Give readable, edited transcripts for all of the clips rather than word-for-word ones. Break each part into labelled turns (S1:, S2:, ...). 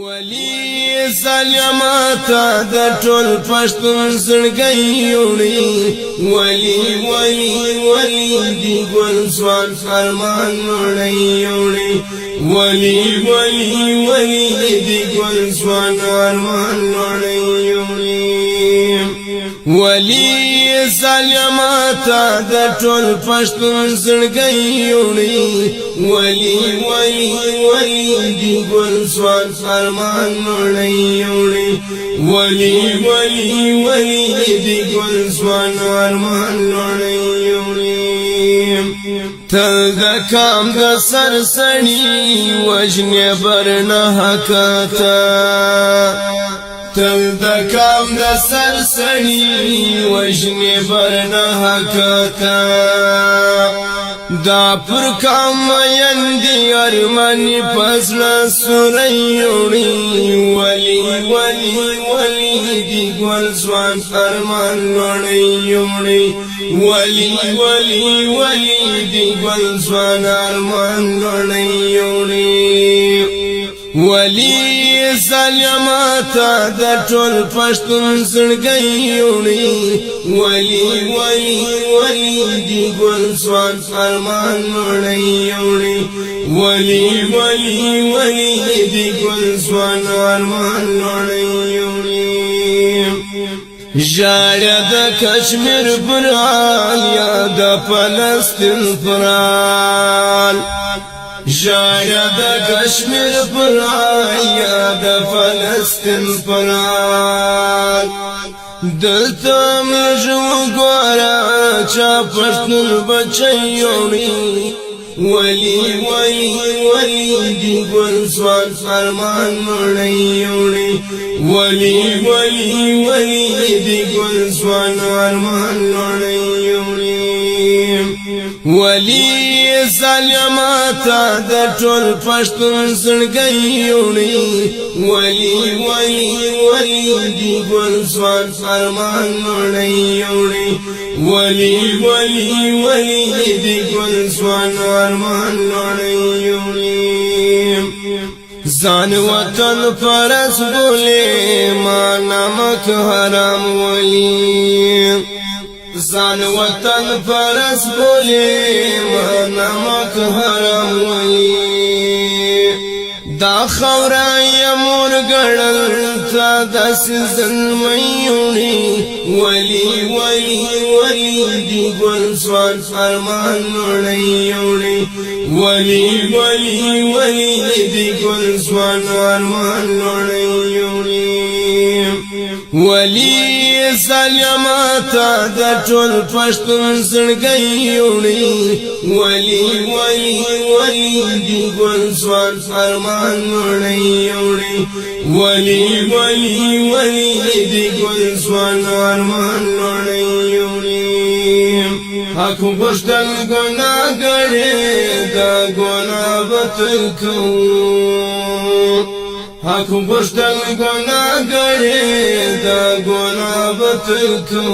S1: ولی سلامتا د ټول پښتون زړګي یوړي ولی ولی ولی دی ګل سوان فرمان وړي یوړي ولی ولی ولی دی ګل سوان فرمان وړي یوړي ولی سلامتا د ټول پښتون زړګي یوړي ولی ولی ولی دی ګل سوان فرمان وړي یوړي ولی ولی ولی دی ګل سوان فرمان وړي یوړي تل د کام د سر سړي وجنه برنه حقتا تل د کام د سر سړي وجنه برنه حقتا دا پر کام یندی ارمانی پسلا سوریوڑی ولی ولی ولی دی گل سوان فرمان لڑیوڑی ولی ولی ولی دی گل سوان ارمان لڑیوڑی ولی سلامتا د ټول پښتون زړګي یوړي ولی ولی ولی دی ګل سوان فرمان وړي یوړي ولی ولی ولی دی ګل سوان فرمان وړي یوړي ژړه د کشمیر پران یا د فلسطین پران ژړه د کشمیر پران یا د فلسطین پران دلته موږ وګوره چا پښتون بچی یوړي ولی ولی ولی دی ګل سوان فرمان وړي یوړي ولی ولی ولی دی ګل سوان فرمان وړي یوړي ولی سلامتا د ټول پښتون زړګي یوړي ولی ولی ولی دی ګل سوان فرمان وړي یوړي ولی ولی ولی دی ګل سوان فرمان وړي یوړي ځان وطن پرس بولې ما نمک حرام ولی ځان وطن پرس بولې ما نمک حرام ولی دا خورا یمور ګړل تا داس ظلميوني ولی ولی ولی دی ګل سوان فرمان وړي یوړي ولی ولی ولی دی ګل سوان فرمان وړي یوړي ولی سلامتا د ټول پښتون زړګي یوړي ولی ولی ولی دی ګل سوان فرمان وړي یوړي ولی ولی ولی دی ګل سوان فرمان وړي یوړي حق غوښتل ګناه ګړې دا ګناه بتل کو حق غوښتل ګناه ګړې دا ګناه بتل کو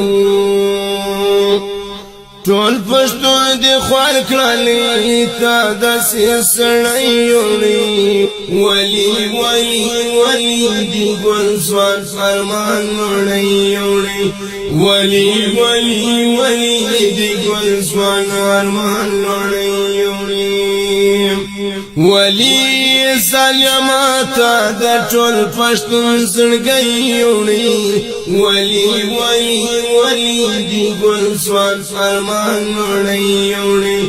S1: ټول پښتون دی خوار کړلې تا داسې سړی یوړي ولی ولی ولی دی ګل سوان فرمان وړي یوړي ولی ولی ولی دی ګل سوان فرمان وړي یوړي ولی سلامتا د ټول پښتون زړګي یوړي ولی ولی ولی دی ګل سوان فرمان وړي یوړي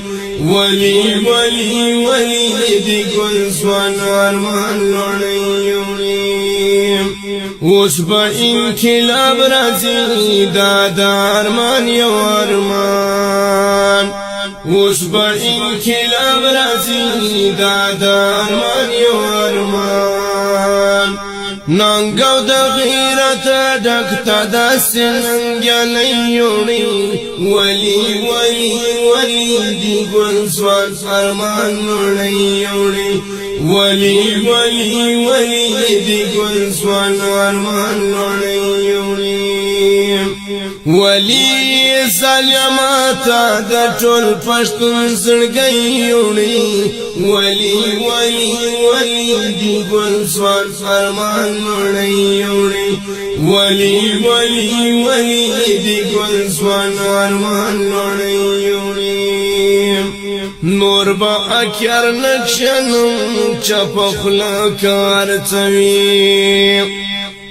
S1: ولی ولی ولی دی ګل سوان فرمان وړي یوړي اوس به انقلاب راځي دا د ارمان یو ارمان اوس به انقلاب راځي دا د ارمان یو ارمان ننګو د غیرت ډک تا داسې ننګیالی یوړي ولی ولی ولی دی ګل سوان فرمان وړي یوړي ولی ولی ولی دی ګل سوان فرمان وړي یوړي ولی ظالماتا د ټول پښتون زړګي یوړي ولی ولی ولی دی ګل سوان فرمان مړی یوړي ولی ولی ولی دی ګل سوان فرمان مړی یوړي نور با اکر نکشنم چپ خلکار چوي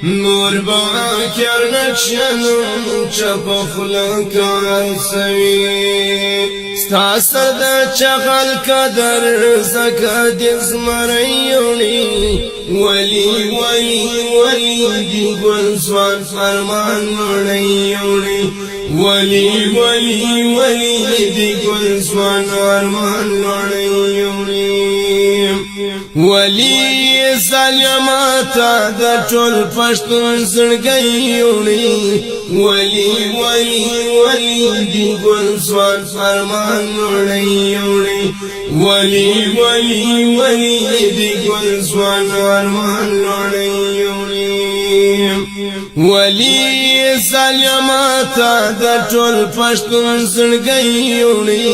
S1: نور با اکر نکشنم چپ خلکار چوي ستاسر دا چغل قدر زکا دز مریونی ولی ولی ولی دی گل سوان فرمان مریونی ولی ولی ولی دی گل سوان فرمان مریونی ولی ظالماتا د ټول پښتون زړګي یوړي ولی ولی ولی دی ګل سوان فرمان مړی یوړي ولی ولی ولی دی ګل سوان فرمان مړی یوړي ولی ظالماتا د ټول پښتون زړګي یوړي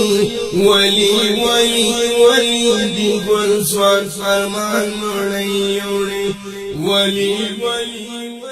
S1: ولی ولی ولی دی ګل سوان فرمان مړی یوړي ولی ولی